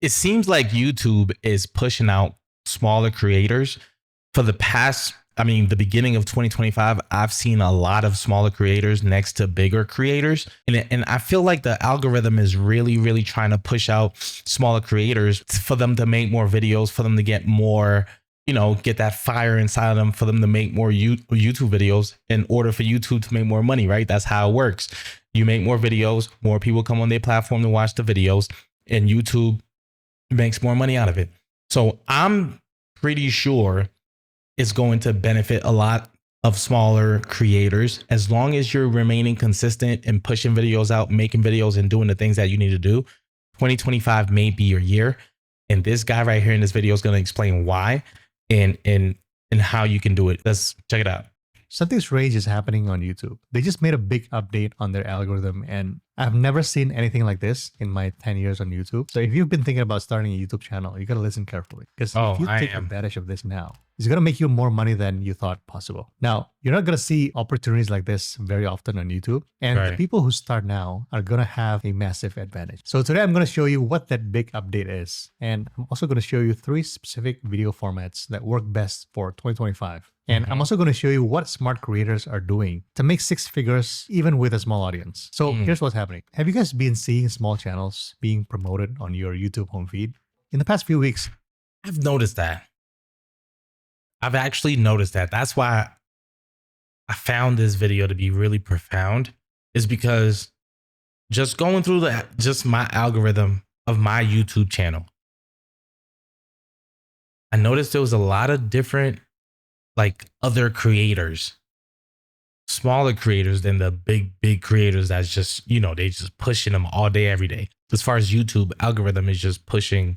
it seems like YouTube is pushing out smaller creators for the past, I mean, the beginning of 2025, I've seen a lot of smaller creators next to bigger creators. And I feel like the algorithm is really, really trying to push out smaller creators for them to make more videos, for them to get more, get that fire inside of them, for them to make more YouTube videos in order for YouTube to make more money, right? That's how it works. You make more videos, more people come on their platform to watch the videos, and YouTube makes more money out of it. So I'm pretty sure it's going to benefit a lot of smaller creators as long as you're remaining consistent and pushing videos out, making videos and doing the things that you need to do. 2025 may be your year. And this guy right here in this video is going to explain why and how you can do it. Let's check it out. Something strange is happening on YouTube. They just made a big update on their algorithm, and I've never seen anything like this in my 10 years on YouTube. So if you've been thinking about starting a YouTube channel, you got to listen carefully, because if you take advantage of this now, it's going to make you more money than you thought possible. Now, you're not going to see opportunities like this very often on YouTube, and the people who start now are going to have a massive advantage. So today I'm going to show you what that big update is, and I'm also going to show you 3 specific video formats that work best for 2025. And I'm also going to show you what smart creators are doing to make 6 figures even with a small audience. So here's what's happening. Have you guys been seeing small channels being promoted on your YouTube home feed? In the past few weeks, I've noticed that. I've actually noticed that. That's why I found this video to be really profound, is because just going through just my algorithm of my YouTube channel, I noticed there was a lot of different like other creators, smaller creators than the big creators that's just, they just pushing them all day, every day. As far as YouTube algorithm is just pushing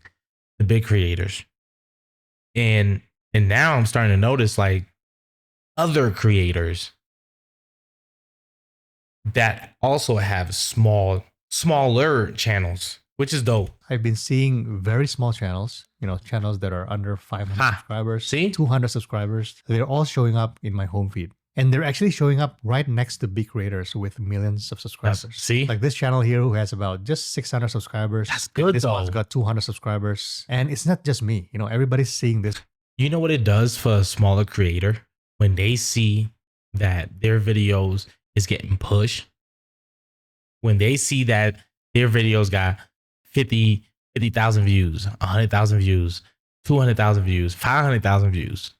the big creators. And now I'm starting to notice like other creators that also have smaller channels, which is dope. I've been seeing very small channels, channels that are under 500 subscribers, 200 subscribers. They're all showing up in my home feed. And they're actually showing up right next to big creators with millions of subscribers. Like this channel here who has about just 600 subscribers. That's good. This one's got 200 subscribers. And it's not just me, everybody's seeing this. You know what it does for a smaller creator when they see that their videos is getting pushed? When they see that their videos got 50,000 views, 100,000 views, 200,000 views, 500,000 views,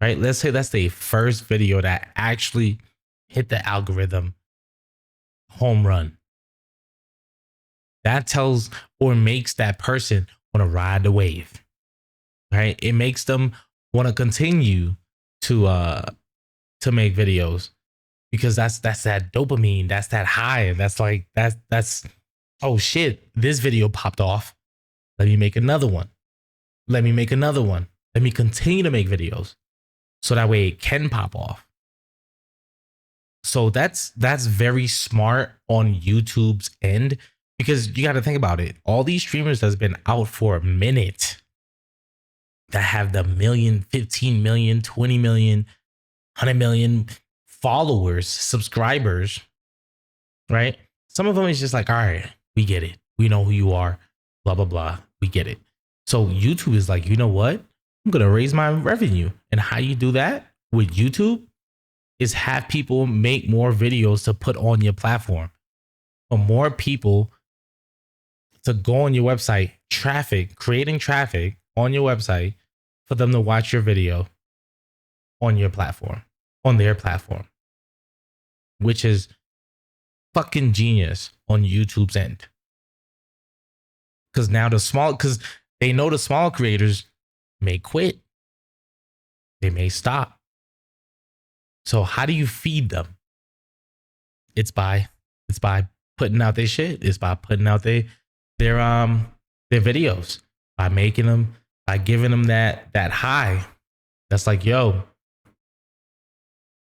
right? Let's say that's the first video that actually hit the algorithm home run. That tells or makes that person want to ride the wave, right? It makes them want to continue to make videos, because that's that dopamine, that's that high, that's like that's oh shit, this video popped off. Let me make another one. Let me make another one. Let me continue to make videos so that way it can pop off. So that's very smart on YouTube's end, because you got to think about it. All these streamers that's been out for a minute that have the 1 million, 15 million, 20 million, 100 million followers, subscribers, right? Some of them is just like, all right, we get it. We know who you are, blah, blah, blah. We get it. So YouTube is like, you know what? I'm going to raise my revenue. And how you do that with YouTube is have people make more videos to put on your platform, for more people to go on your website, creating traffic on your website for them to watch your video on your platform, on their platform, which is fucking genius on YouTube's end. Because now because they know the small creators may quit, they may stop. So how do you feed them? It's by putting out their shit. It's by putting out their videos, by making them, by giving them that high. That's like, yo,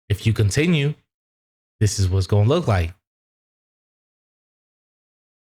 if you continue, this is what's gonna look like.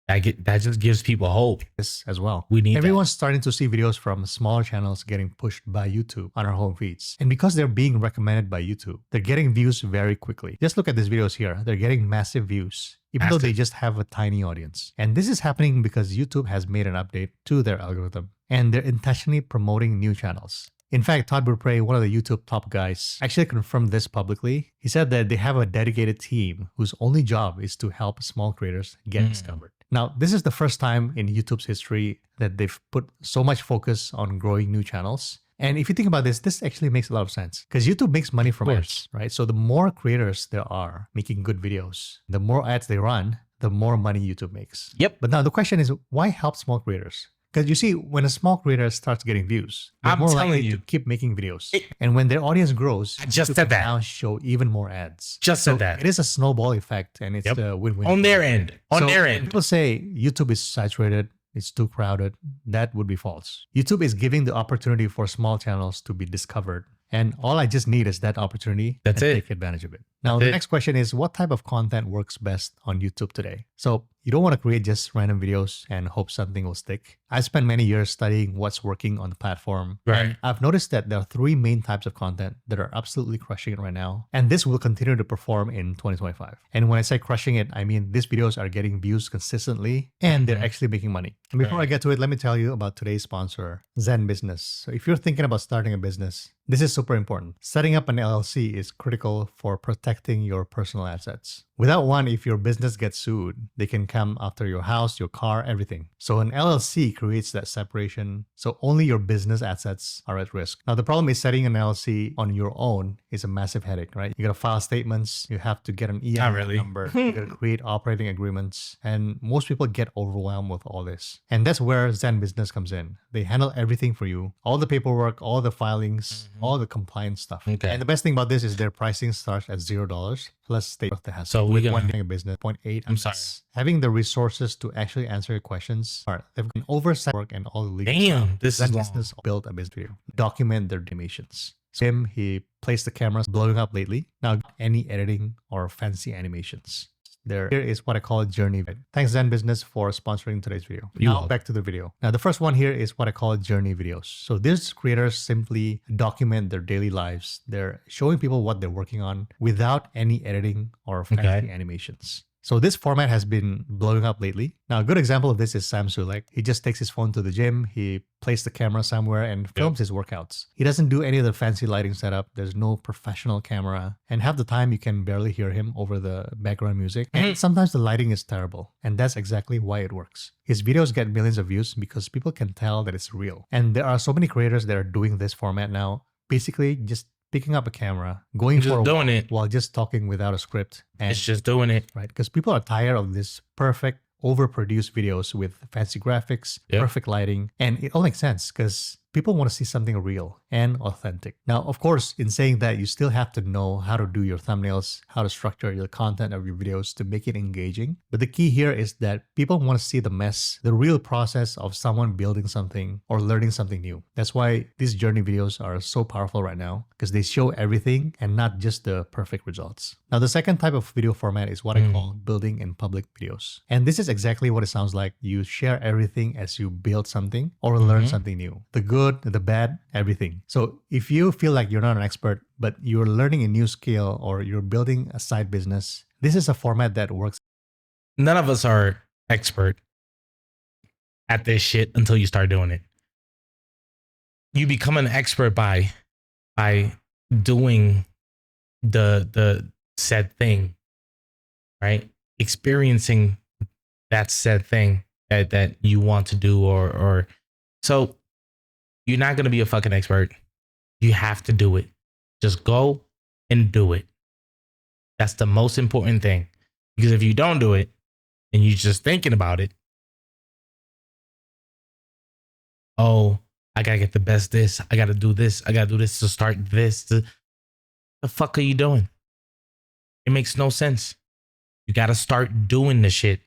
That just gives people hope. This as well. We need Everyone's starting to see videos from smaller channels getting pushed by YouTube on our home feeds. And because they're being recommended by YouTube, they're getting views very quickly. Just look at these videos here. They're getting massive views, even though they just have a tiny audience. And this is happening because YouTube has made an update to their algorithm, and they're intentionally promoting new channels. In fact, Todd Burpray, one of the YouTube top guys, actually confirmed this publicly. He said that they have a dedicated team whose only job is to help small creators get discovered. Now, this is the first time in YouTube's history that they've put so much focus on growing new channels. And if you think about this actually makes a lot of sense because YouTube makes money from ads, right? So the more creators there are making good videos, the more ads they run, the more money YouTube makes. Yep. But now the question is, why help small creators? Because you see, when a small creator starts getting views, they're more likely to keep making videos. And when their audience grows, I just said that. Now show even more ads. Just said that. It is a snowball effect, and it's a win-win. On their end. On their end. People say YouTube is saturated, it's too crowded. That would be false. YouTube is giving the opportunity for small channels to be discovered. And all I just need is that opportunity to take advantage of it. Now, the next question is, what type of content works best on YouTube today? So you don't want to create just random videos and hope something will stick. I spent many years studying what's working on the platform. Right. I've noticed that there are 3 main types of content that are absolutely crushing it right now. And this will continue to perform in 2025. And when I say crushing it, I mean these videos are getting views consistently and they're actually making money. And before I get to it, let me tell you about today's sponsor, Zen Business. So if you're thinking about starting a business, this is super important. Setting up an LLC is critical for protecting your personal assets. Without one, if your business gets sued, they can come after your house, your car, everything. So an LLC creates that separation, so only your business assets are at risk. Now, the problem is setting an LLC on your own is a massive headache, right? You gotta file statements, you have to get an EIN number, you gotta create operating agreements, and most people get overwhelmed with all this. And that's where Zen Business comes in. They handle everything for you, all the paperwork, all the filings, all the compliance stuff. And the best thing about this is their pricing starts at $0 plus state of the hassle. So with one a business, 0.8. I'm sorry. Having the resources to actually answer your questions. They've got oversight work and all the legal Damn, this Zen is long. Business built a business video. Document their animations. So he placed the cameras blowing up lately. Now, any editing or fancy animations. Here is what I call a journey. Thanks Zen Business for sponsoring today's video. Now back to the video. Now the first one here is what I call journey videos. So these creators simply document their daily lives. They're showing people what they're working on without any editing or fancy animations. So this format has been blowing up lately. Now, a good example of this is Sam Sulek. He just takes his phone to the gym, he places the camera somewhere and films his workouts. He doesn't do any of the fancy lighting setup. There's no professional camera. And half the time you can barely hear him over the background music. And sometimes the lighting is terrible. And that's exactly why it works. His videos get millions of views because people can tell that it's real. And there are so many creators that are doing this format now. Basically, just picking up a camera, going for a walk while just talking without a script. And it's just doing it. Right? Because people are tired of this perfect, overproduced videos with fancy graphics, perfect lighting. And it all makes sense because people want to see something real and authentic. Now, of course, in saying that, you still have to know how to do your thumbnails, how to structure your content of your videos to make it engaging. But the key here is that people want to see the mess, the real process of someone building something or learning something new. That's why these journey videos are so powerful right now because they show everything and not just the perfect results. Now, the second type of video format is what I call building in public videos. And this is exactly what it sounds like. You share everything as you build something or learn something new. The good, the bad, everything. So if you feel like you're not an expert, but you're learning a new skill or you're building a side business, this is a format that works. None of us are expert at this shit until you start doing it. You become an expert by doing the said thing, right? Experiencing that said thing that you want to do or so you're not going to be a fucking expert. You have to do it. Just go and do it. That's the most important thing. Because if you don't do it and you're just thinking about it, oh, I got to get the best this. I got to do this. I got to do this to start this. The fuck are you doing? It makes no sense. You got to start doing the shit.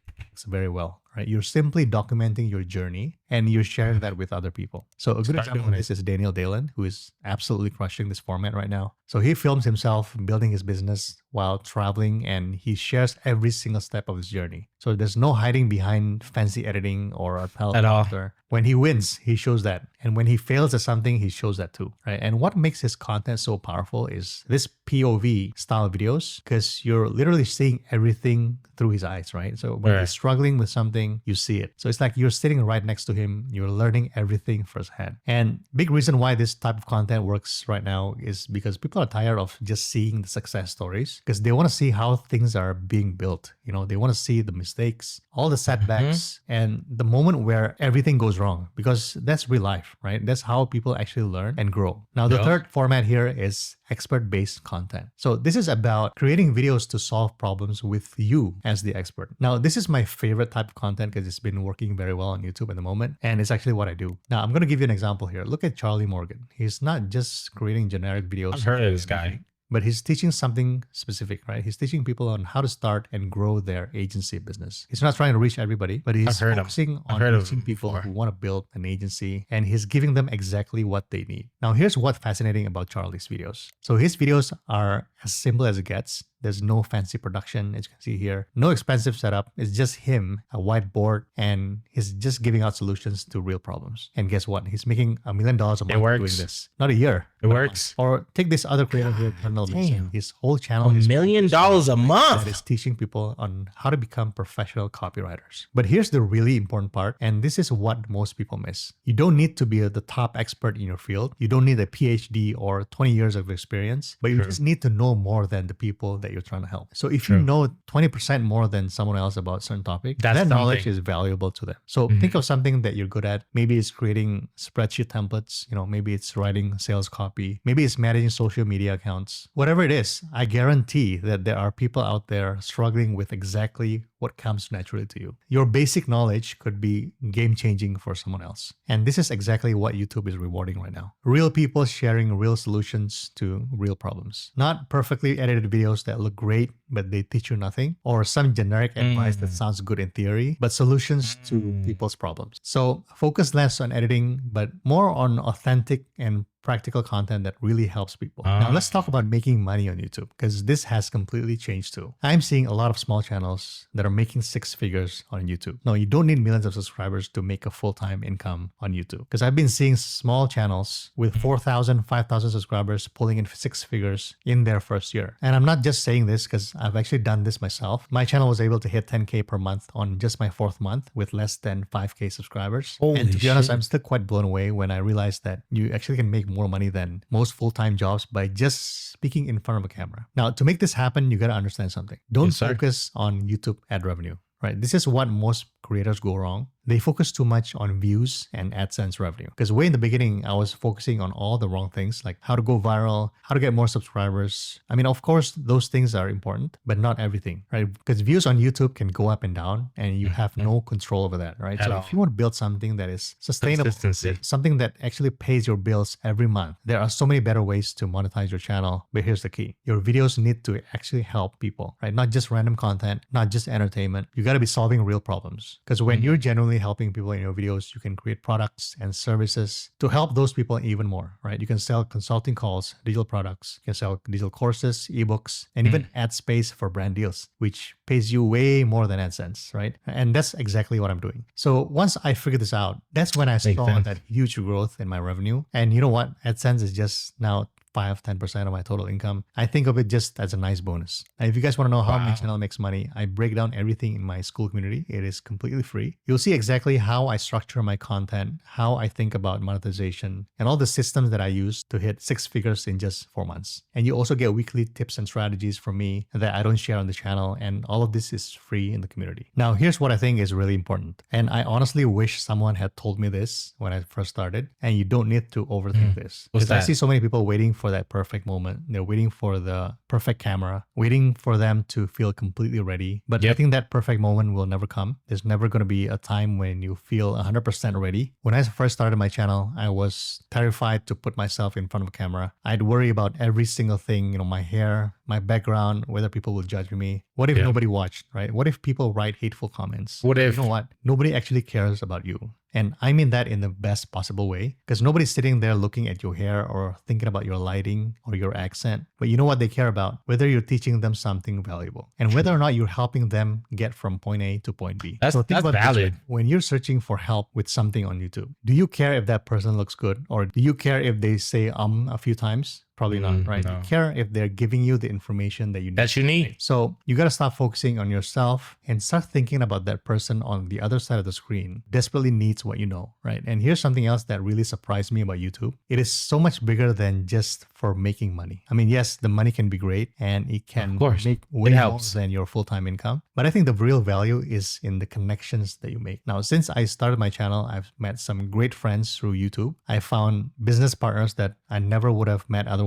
Very well, right? You're simply documenting your journey and you're sharing that with other people. So a good Start example of doing it. this is Daniel Dalen, who is absolutely crushing this format right now. So he films himself building his business while traveling, and he shares every single step of his journey. So there's no hiding behind fancy editing or a At all. teleprompter. When he wins, he shows that. And when he fails at something, he shows that too, right? And what makes his content so powerful is this POV style videos, because you're literally seeing everything through his eyes, right? So when Right. he's struggling with something, you see it. So it's like you're sitting right next to him, you're learning everything firsthand. And big reason why this type of content works right now is because people are tired of just seeing the success stories, because they want to see how things are being built. You know, they want to see the mistakes, all the setbacks, and the moment where everything goes wrong, because that's real life, right? That's how people actually learn and grow. Now, the Yeah. third format here is expert-based content. So this is about creating videos to solve problems with you as the expert. Now, this is my favorite type of content because it's been working very well on YouTube at the moment, and it's actually what I do. Now, I'm going to give you an example here. Look at Charlie Morgan. He's not just creating generic videos. I've heard of this guy. But he's teaching something specific, right? He's teaching people on how to start and grow their agency business. He's not trying to reach everybody, but he's I've heard him. focusing I've on heard of reaching him people before. who want to build an agency, and he's giving them exactly what they need. Now, here's what's fascinating about Charlie's videos. So his videos are as simple as it gets. There's no fancy production, as you can see here. No expensive setup. It's just him, a whiteboard, and he's just giving out solutions to real problems. And guess what? He's making $1 million a month doing works. this. Not a year. It but a works. month. Or take this other creator here, Colonel damn. Mason. His whole channel $1 is million a that month. is teaching people on how to become professional copywriters. But here's the really important part, and this is what most people miss. You don't need to be the top expert in your field. You don't need a PhD or 20 years of experience, but you True. just need to know more than the people that you're trying to help. So if True. you know 20% more than someone else about a certain topic, That's that knowledge something. is valuable to them. So think of something that you're good at. Maybe it's creating spreadsheet templates, maybe it's writing sales copy, maybe it's managing social media accounts. Whatever it is, I guarantee that there are people out there struggling with exactly what comes naturally to you. Your basic knowledge could be game-changing for someone else. And this is exactly what YouTube is rewarding right now. Real people sharing real solutions to real problems. Not perfectly edited videos that look great, but they teach you nothing, or some generic advice that sounds good in theory, but solutions to people's problems. So focus less on editing, but more on authentic and practical content that really helps people. Now let's talk about making money on YouTube, because this has completely changed too. I'm seeing a lot of small channels that are making 6 figures on YouTube. No, you don't need millions of subscribers to make a full-time income on YouTube, because I've been seeing small channels with 4,000, 5,000 subscribers pulling in 6 figures in their first year. And I'm not just saying this because I've actually done this myself. My channel was able to hit 10K per month on just my 4th month with less than 5K subscribers. Holy and to be honest, shit. I'm still quite blown away when I realized that you actually can make more money than most full-time jobs by just speaking in front of a camera. Now, to make this happen, you got to understand something. Don't Yes, sir. focus on YouTube ad revenue, right? This is what most creators go wrong. They focus too much on views and AdSense revenue. Because way in the beginning, I was focusing on all the wrong things, like how to go viral, how to get more subscribers. I mean, of course, those things are important, but not everything, right? Because views on YouTube can go up and down, and you have no control over that, right? At So all. if you want to build something that is sustainable, Consistency. something that actually pays your bills every month, there are so many better ways to monetize your channel. But here's the key. Your videos need to actually help people, right? Not just random content, not just entertainment. You got to be solving real problems. Because when you're genuinely helping people in your videos, you can create products and services to help those people even more, right? You can sell consulting calls, digital products, you can sell digital courses, ebooks, and even ad space for brand deals, which pays you way more than AdSense, right? And that's exactly what I'm doing. So once I figured this out, that's when I saw sense. that huge growth in my revenue. And you know what? AdSense is just now 5-10% of my total income. I think of it just as a nice bonus. Now, if you guys want to know how my Wow. channel makes money, I break down everything in my school community. It is completely free. You'll see exactly how I structure my content, how I think about monetization, and all the systems that I use to hit 6 figures in just 4 months. And you also get weekly tips and strategies from me that I don't share on the channel. And all of this is free in the community. Now, here's what I think is really important. And I honestly wish someone had told me this when I first started. And you don't need to overthink this. What's Because I that? see so many people waiting for that perfect moment. They're waiting for the perfect camera, waiting for them to feel completely ready. But I Yep. think that perfect moment will never come. There's never going to be a time when you feel 100% ready. When I first started my channel, I was terrified to put myself in front of a camera. I'd worry about every single thing, my hair, my background, whether people will judge me. What if Yeah. nobody watched, right? What if people write hateful comments? What if- You know what? Nobody actually cares about you. And I mean that in the best possible way, because nobody's sitting there looking at your hair or thinking about your lighting or your accent. But you know what they care about? Whether you're teaching them something valuable and whether or not you're helping them get from point A to point B. That's Think about it this way. valid. When you're searching for help with something on YouTube, do you care if that person looks good, or do you care if they say a few times? Probably not, right? No. You care if they're giving you the information that you need. That you need. Right? So you got to stop focusing on yourself and start thinking about that person on the other side of the screen desperately needs what you know, right? And here's something else that really surprised me about YouTube. It is so much bigger than just for making money. I mean, yes, the money can be great and it can make way more than your full-time income. But I think the real value is in the connections that you make. Now, since I started my channel, I've met some great friends through YouTube. I found business partners that I never would have met otherwise.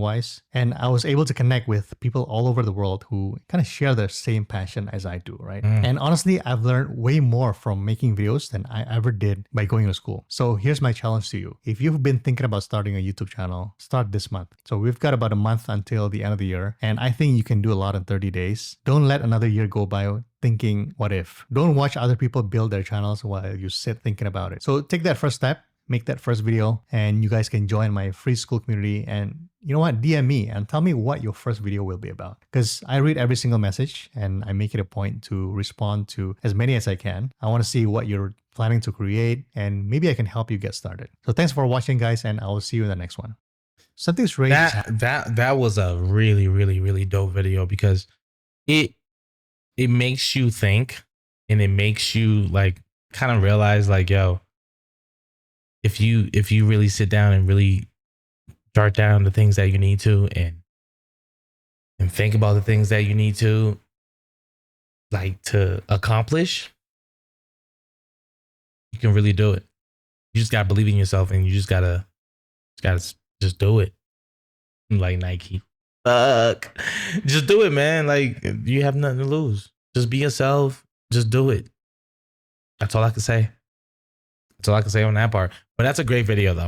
And I was able to connect with people all over the world who kind of share the same passion as I do, right? And honestly, I've learned way more from making videos than I ever did by going to school. So here's my challenge to you. If you've been thinking about starting a YouTube channel, start this month. So we've got about a month until the end of the year. And I think you can do a lot in 30 days. Don't let another year go by thinking, what if? Don't watch other people build their channels while you sit thinking about it. So take that first step. Make that first video and you guys can join my free school community. And you know what? DM me and tell me what your first video will be about. Because I read every single message and I make it a point to respond to as many as I can. I want to see what you're planning to create and maybe I can help you get started. So thanks for watching, guys, and I will see you in the next one. Something strange. That was a really, really, really dope video because it makes you think and it makes you like kind of realize like, yo, if you really sit down and really jot down the things that you need to and think about the things that you need to like to accomplish, you can really do it. You just gotta believe in yourself and you just gotta just do it. Like Nike. Fuck. Just do it, man. Like you have nothing to lose. Just be yourself. Just do it. That's all I can say. That's all I can say on that part. But that's a great video though.